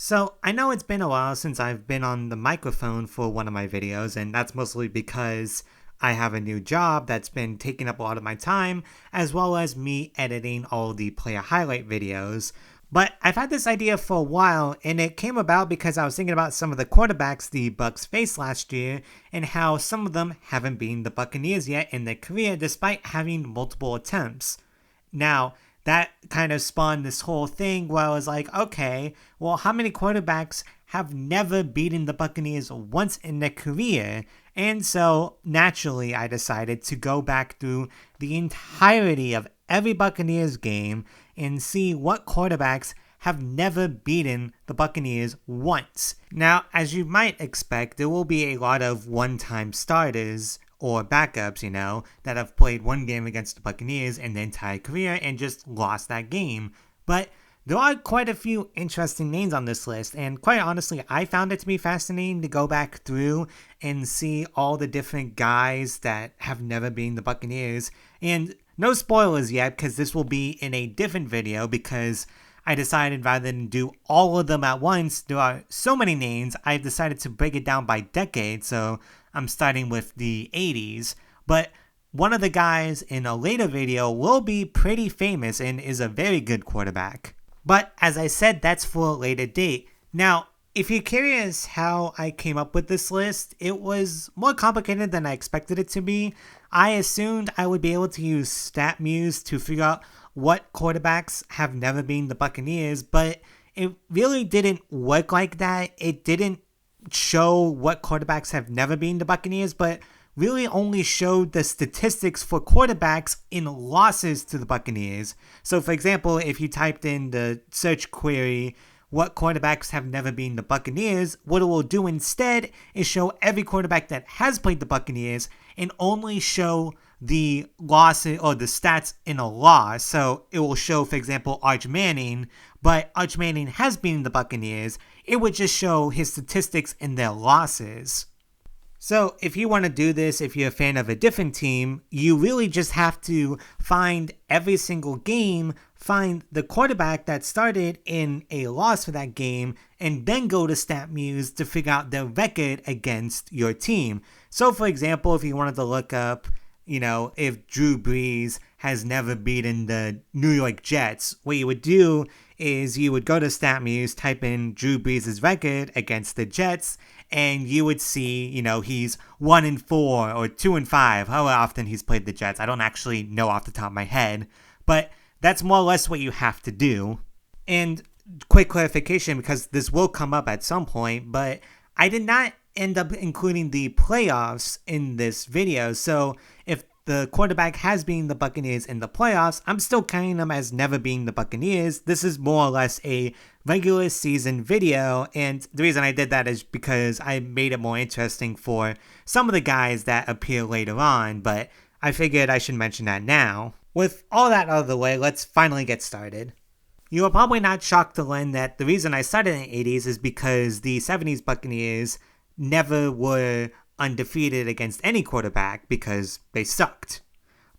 So, I know it's been a while since I've been on the microphone for one of my videos, and that's mostly because I have a new job that's been taking up a lot of my time, as well as me editing all the player highlight videos. But I've had this idea for a while, and it came about because I was thinking about some of the quarterbacks the Bucs faced last year, and how some of them haven't been the Buccaneers yet in their career despite having multiple attempts. Now, that kind of spawned this whole thing where I was like, okay, well, how many quarterbacks have never beaten the Buccaneers once in their career? And so, naturally, I decided to go back through the entirety of every Buccaneers game and see what quarterbacks have never beaten the Buccaneers once. Now, as you might expect, there will be a lot of one-time starters or backups, that have played one game against the Buccaneers in their entire career and just lost that game. But there are quite a few interesting names on this list, and quite honestly, I found it to be fascinating to go back through and see all the different guys that have never been the Buccaneers. And no spoilers yet, because this will be in a different video, because I decided rather than do all of them at once, there are so many names, I've decided to break it down by decade, so I'm starting with the 80s. But one of the guys in a later video will be pretty famous and is a very good quarterback. But as I said, that's for a later date. Now, if you're curious how I came up with this list, it was more complicated than I expected it to be. I assumed I would be able to use StatMuse to figure out what quarterbacks have never been the Buccaneers, but it really didn't work like that. It didn't show what quarterbacks have never been the Buccaneers, but really only showed the statistics for quarterbacks in losses to the Buccaneers. So for example, if you typed in the search query, what quarterbacks have never been the Buccaneers, what it will do instead is show every quarterback that has played the Buccaneers and only show the losses or the stats in a loss. So it will show, for example, Arch Manning, but Arch Manning has been the Buccaneers. It would just show his statistics in their losses. So if you want to do this, if you're a fan of a different team, you really just have to find every single game, find the quarterback that started in a loss for that game, and then go to StatMuse to figure out their record against your team. So for example, if you wanted to look up, if Drew Brees has never beaten the New York Jets, what you would do is you would go to StatMuse, type in Drew Brees' record against the Jets, and you would see, he's 1-4 or 2-5, how often he's played the Jets. I don't actually know off the top of my head, but that's more or less what you have to do. And quick clarification, because this will come up at some point, but I did not end up including the playoffs in this video. So if the quarterback has been the Buccaneers in the playoffs, I'm still counting them as never being the Buccaneers. This is more or less a regular season video, and the reason I did that is because I made it more interesting for some of the guys that appear later on, but I figured I should mention that now. With all that out of the way, let's finally get started. You are probably not shocked to learn that the reason I started in the 80s is because the 70s Buccaneers never were undefeated against any quarterback because they sucked.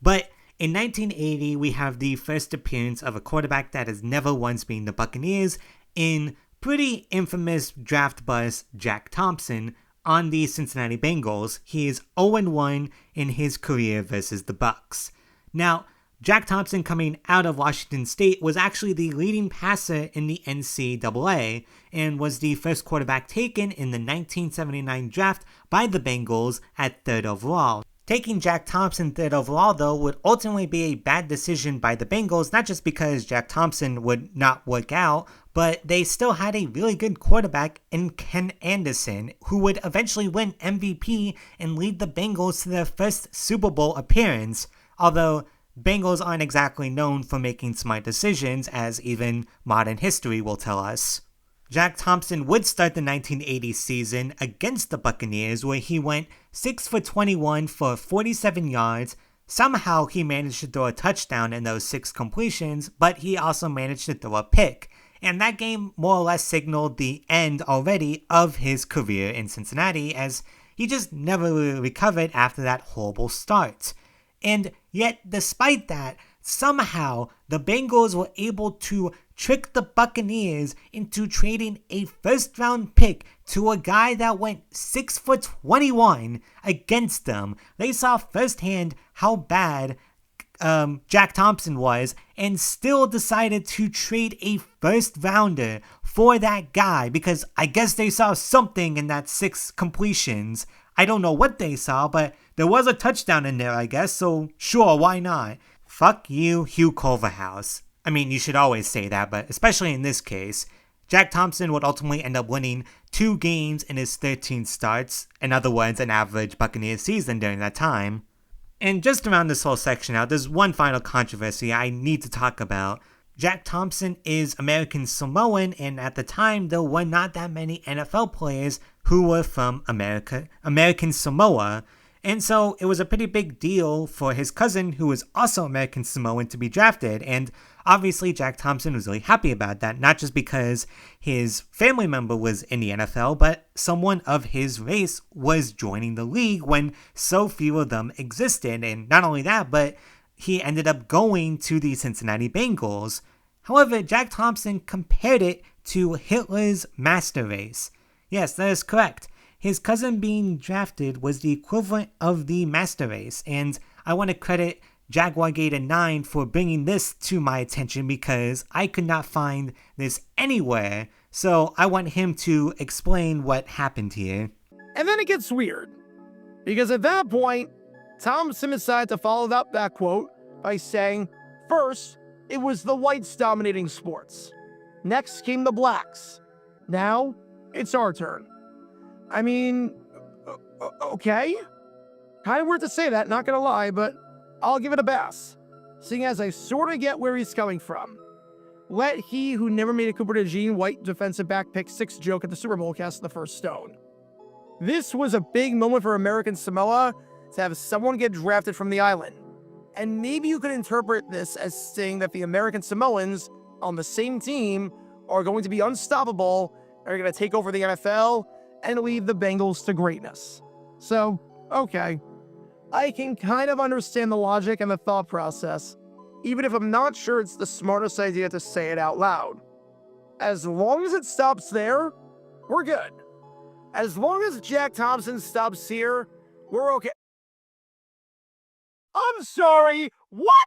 But in 1980, we have the first appearance of a quarterback that has never once been the Buccaneers in pretty infamous draft bust Jack Thompson on the Cincinnati Bengals. He is 0-1 in his career versus the Bucs. Now, Jack Thompson, coming out of Washington State, was actually the leading passer in the NCAA and was the first quarterback taken in the 1979 draft by the Bengals at 3rd overall. Taking Jack Thompson 3rd overall, though, would ultimately be a bad decision by the Bengals, not just because Jack Thompson would not work out, but they still had a really good quarterback in Ken Anderson, who would eventually win MVP and lead the Bengals to their first Super Bowl appearance, although Bengals aren't exactly known for making smart decisions, as even modern history will tell us. Jack Thompson would start the 1980 season against the Buccaneers, where he went 6 for 21 for 47 yards. Somehow he managed to throw a touchdown in those 6 completions, but he also managed to throw a pick. And that game more or less signaled the end already of his career in Cincinnati, as he just never really recovered after that horrible start. And yet, despite that, somehow the Bengals were able to tricked the Buccaneers into trading a first-round pick to a guy that went 6'21" against them. They saw firsthand how bad Jack Thompson was and still decided to trade a first rounder for that guy because I guess they saw something in that 6 completions. I don't know what they saw, but there was a touchdown in there, I guess, so sure, why not? Fuck you, Hugh Culverhouse. I mean, you should always say that, but especially in this case, Jack Thompson would ultimately end up winning 2 games in his 13 starts, in other words, an average Buccaneers season during that time. And just around this whole section out, there's one final controversy I need to talk about. Jack Thompson is American Samoan, and at the time, there were not that many NFL players who were from American Samoa. And so it was a pretty big deal for his cousin, who was also American Samoan, to be drafted. And obviously, Jack Thompson was really happy about that, not just because his family member was in the NFL, but someone of his race was joining the league when so few of them existed. And not only that, but he ended up going to the Cincinnati Bengals. However, Jack Thompson compared it to Hitler's master race. Yes, that is correct. His cousin being drafted was the equivalent of the master race, and I want to credit Jaguar Gator 9 for bringing this to my attention because I could not find this anywhere, so I want him to explain what happened here. And then it gets weird, because at that point, Thompson decided to follow up that quote by saying, first, it was the whites dominating sports. Next came the blacks. Now, it's our turn. I mean, okay. Kind of weird to say that, not gonna lie, but I'll give it a pass, seeing as I sort of get where he's coming from. Let he who never made a Cooper DeJean white defensive back pick 6 joke at the Super Bowl cast the first stone. This was a big moment for American Samoa to have someone get drafted from the island. And maybe you could interpret this as saying that the American Samoans on the same team are going to be unstoppable, are going to take over the NFL, and lead the Bengals to greatness. So, okay. I can kind of understand the logic and the thought process, even if I'm not sure it's the smartest idea to say it out loud. As long as it stops there, we're good. As long as Jack Thompson stops here, we're okay. I'm sorry, what?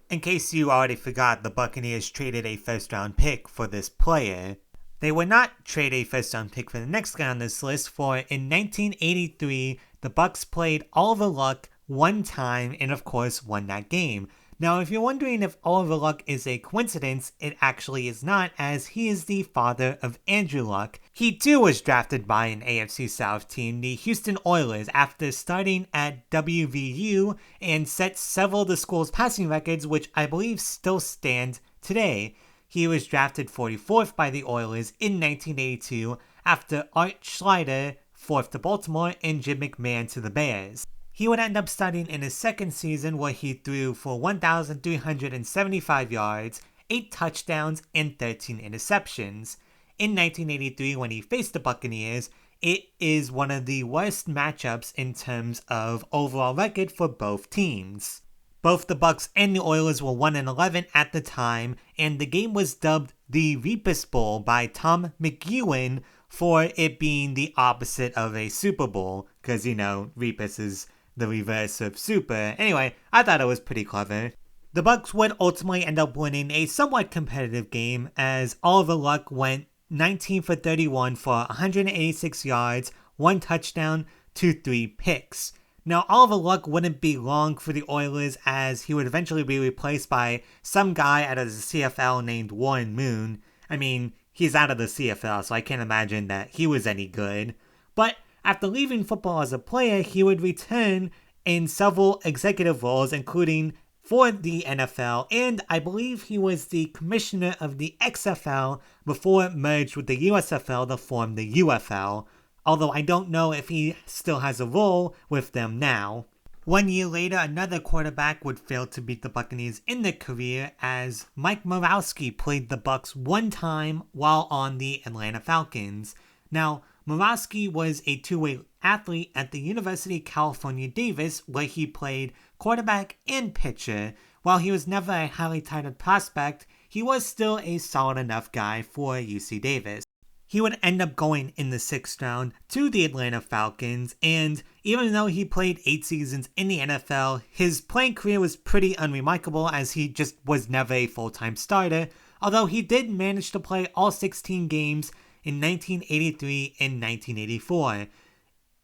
In case you already forgot, the Buccaneers traded a first-round pick for this player. They would not trade a first-round pick for the next guy on this list, for in 1983, the Bucs played Oliver Luck one time and of course won that game. Now, if you're wondering if Oliver Luck is a coincidence, it actually is not, as he is the father of Andrew Luck. He too was drafted by an AFC South team, the Houston Oilers, after starting at WVU and set several of the school's passing records, which I believe still stand today. He was drafted 44th by the Oilers in 1982 after Art Schleider, 4th to Baltimore, and Jim McMahon to the Bears. He would end up starting in his second season where he threw for 1,375 yards, 8 touchdowns, and 13 interceptions. In 1983, when he faced the Buccaneers, it is one of the worst matchups in terms of overall record for both teams. Both the Bucs and the Oilers were 1-11 at the time, and the game was dubbed the Reapus Bowl by Tom McEwen for it being the opposite of a Super Bowl, because, you know, Reapus is the reverse of Super. Anyway, I thought it was pretty clever. The Bucs would ultimately end up winning a somewhat competitive game, as Oliver Luck went 19 for 31 for 186 yards, 1 touchdown, 3 picks. Now, Oliver Luck wouldn't be long for the Oilers, as he would eventually be replaced by some guy out of the CFL named Warren Moon. I mean, he's out of the CFL, so I can't imagine that he was any good. But after leaving football as a player, he would return in several executive roles, including for the NFL, and I believe he was the commissioner of the XFL before it merged with the USFL to form the UFL. Although I don't know if he still has a role with them now. 1 year later, another quarterback would fail to beat the Buccaneers in their career, as Mike Murawski played the Bucs one time while on the Atlanta Falcons. Now, Murawski was a two-way athlete at the University of California, Davis, where he played quarterback and pitcher. While he was never a highly touted prospect, he was still a solid enough guy for UC Davis. He would end up going in the 6th round to the Atlanta Falcons, and even though he played 8 seasons in the NFL, his playing career was pretty unremarkable as he just was never a full-time starter, although he did manage to play all 16 games in 1983 and 1984.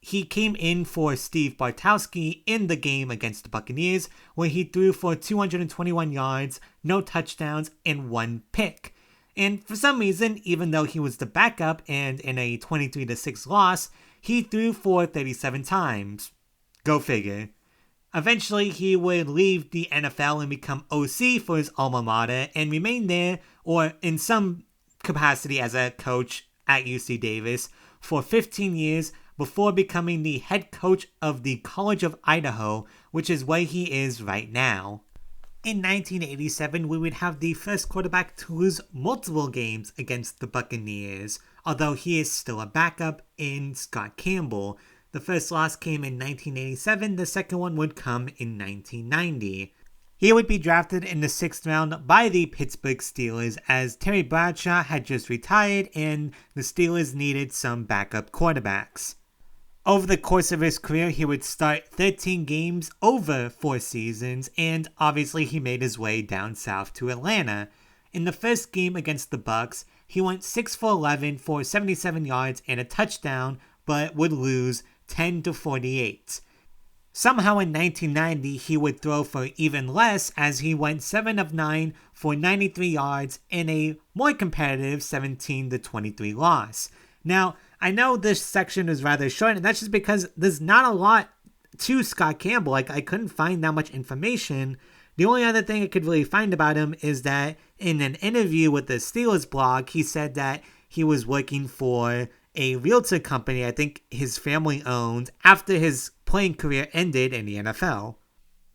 He came in for Steve Bartkowski in the game against the Buccaneers, where he threw for 221 yards, no touchdowns, and 1 pick. And for some reason, even though he was the backup and in a 23-6 loss, he threw for 37 times. Go figure. Eventually, he would leave the NFL and become OC for his alma mater and remain there, or in some capacity as a coach at UC Davis, for 15 years before becoming the head coach of the College of Idaho, which is where he is right now. In 1987, we would have the first quarterback to lose multiple games against the Buccaneers, although he is still a backup in Scott Campbell. The first loss came in 1987, the second one would come in 1990. He would be drafted in the 6th round by the Pittsburgh Steelers as Terry Bradshaw had just retired and the Steelers needed some backup quarterbacks. Over the course of his career, he would start 13 games over 4 seasons, and obviously he made his way down south to Atlanta. In the first game against the Bucs, he went 6 for 11 for 77 yards and a touchdown, but would lose 10-48. Somehow in 1990, he would throw for even less as he went 7 of 9 for 93 yards in a more competitive 17-23 loss. Now, I know this section is rather short, and that's just because there's not a lot to Scott Campbell. Like, I couldn't find that much information. The only other thing I could really find about him is that in an interview with the Steelers blog, he said that he was working for a realtor company I think his family owned after his playing career ended in the NFL.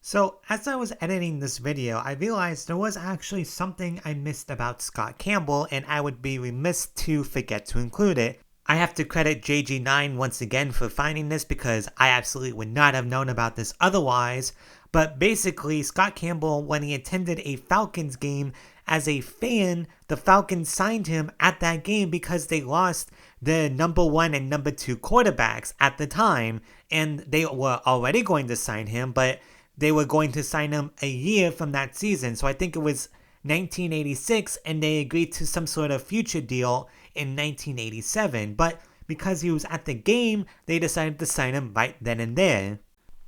So, as I was editing this video, I realized there was actually something I missed about Scott Campbell, and I would be remiss to forget to include it. I have to credit JG9 once again for finding this because I absolutely would not have known about this otherwise. But basically, Scott Campbell, when he attended a Falcons game as a fan, the Falcons signed him at that game because they lost the number 1 and number 2 quarterbacks at the time. And they were already going to sign him, but they were going to sign him a year from that season. So I think it was 1986, and they agreed to some sort of future deal in 1987, but because he was at the game, they decided to sign him right then and there.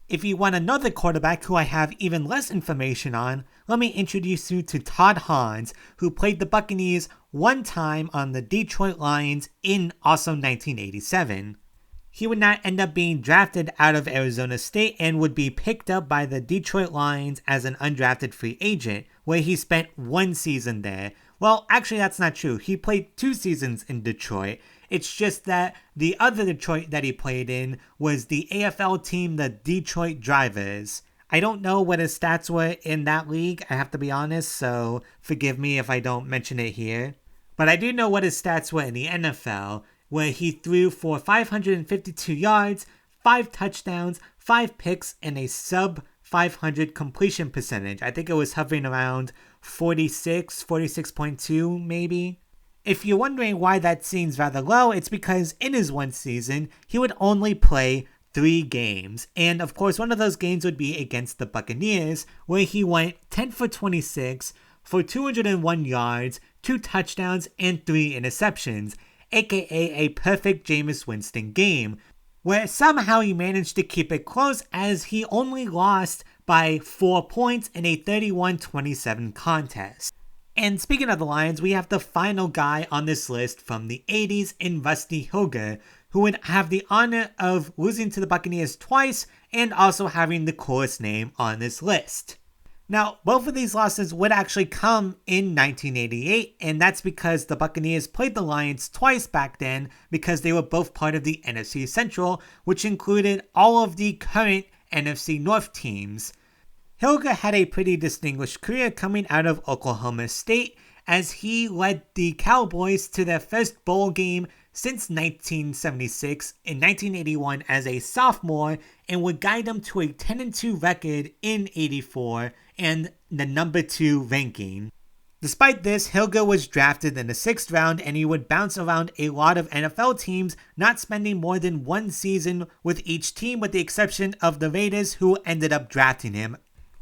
If you want another quarterback who I have even less information on, let me introduce you to Todd Hans, who played the Buccaneers one time on the Detroit Lions in also 1987. He would not end up being drafted out of Arizona State and would be picked up by the Detroit Lions as an undrafted free agent, where he spent 1 season there. Well, actually that's not true. He played 2 seasons in Detroit. It's just that the other Detroit that he played in was the AFL team, the Detroit Drivers. I don't know what his stats were in that league, I have to be honest, so forgive me if I don't mention it here. But I do know what his stats were in the NFL, where he threw for 552 yards, 5 touchdowns, 5 picks, and a sub-500 completion percentage. I think it was hovering around 46.2 maybe. If you're wondering why that seems rather low, it's because in his 1 season, he would only play 3 games. And of course, one of those games would be against the Buccaneers, where he went 10 for 26 for 201 yards, 2 touchdowns, and 3 interceptions, aka a perfect Jameis Winston game, where somehow he managed to keep it close as he only lost by 4 points in a 31-27 contest. And speaking of the Lions, we have the final guy on this list from the 80s in Rusty Hilger, who would have the honor of losing to the Buccaneers twice and also having the coolest name on this list. Now, both of these losses would actually come in 1988, and that's because the Buccaneers played the Lions twice back then because they were both part of the NFC Central, which included all of the current NFC North teams. Hilger had a pretty distinguished career coming out of Oklahoma State as he led the Cowboys to their first bowl game since 1976 in 1981 as a sophomore and would guide them to a 10-2 record in 84 and the number 2 ranking. Despite this, Hilger was drafted in the 6th round and he would bounce around a lot of NFL teams, not spending more than one season with each team with the exception of the Raiders, who ended up drafting him.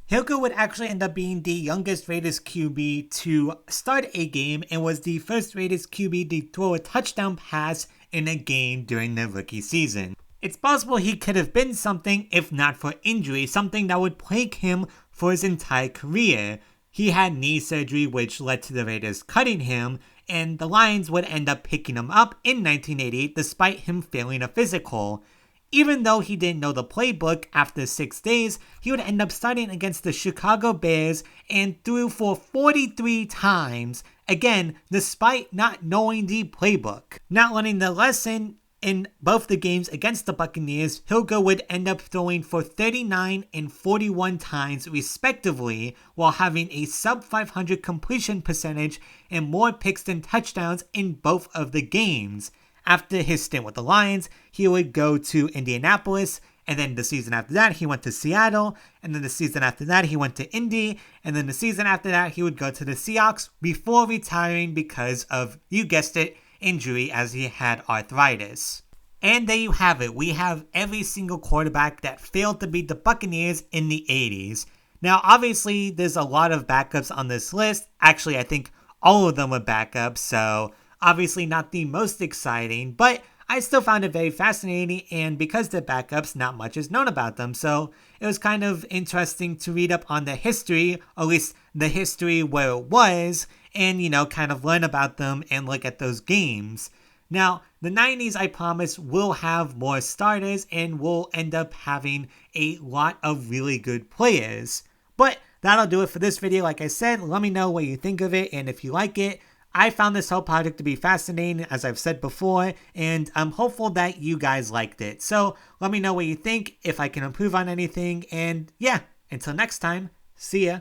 Hilger would actually end up being the youngest Raiders QB to start a game and was the first Raiders QB to throw a touchdown pass in a game during the rookie season. It's possible he could have been something if not for injury, something that would plague him for his entire career. He had knee surgery which led to the Raiders cutting him, and the Lions would end up picking him up in 1988 despite him failing a physical. Even though he didn't know the playbook, after 6 days, he would end up starting against the Chicago Bears and threw for 43 times, again, despite not knowing the playbook. Not learning the lesson, in both the games against the Buccaneers, Hilger would end up throwing for 39 and 41 times respectively, while having a sub-500 completion percentage and more picks than touchdowns in both of the games. After his stint with the Lions, he would go to Indianapolis, and then the season after that, he went to Seattle, and then the season after that, he went to Indy, and then the season after that, he would go to the Seahawks before retiring because of, you guessed it, injury, as he had arthritis. And there you have it. We have every single quarterback that failed to beat the Buccaneers in the 80s. Now, obviously, there's a lot of backups on this list. Actually, I think all of them were backups, so obviously not the most exciting, but I still found it very fascinating, and because they're backups, not much is known about them, so it was kind of interesting to read up on the history, or at least the history where it was, and, kind of learn about them and look at those games. Now, the 90s, I promise, will have more starters and will end up having a lot of really good players. But that'll do it for this video. Like I said, let me know what you think of it, and if you like it. I found this whole project to be fascinating, as I've said before, and I'm hopeful that you guys liked it. So let me know what you think, if I can improve on anything, and yeah, until next time, see ya.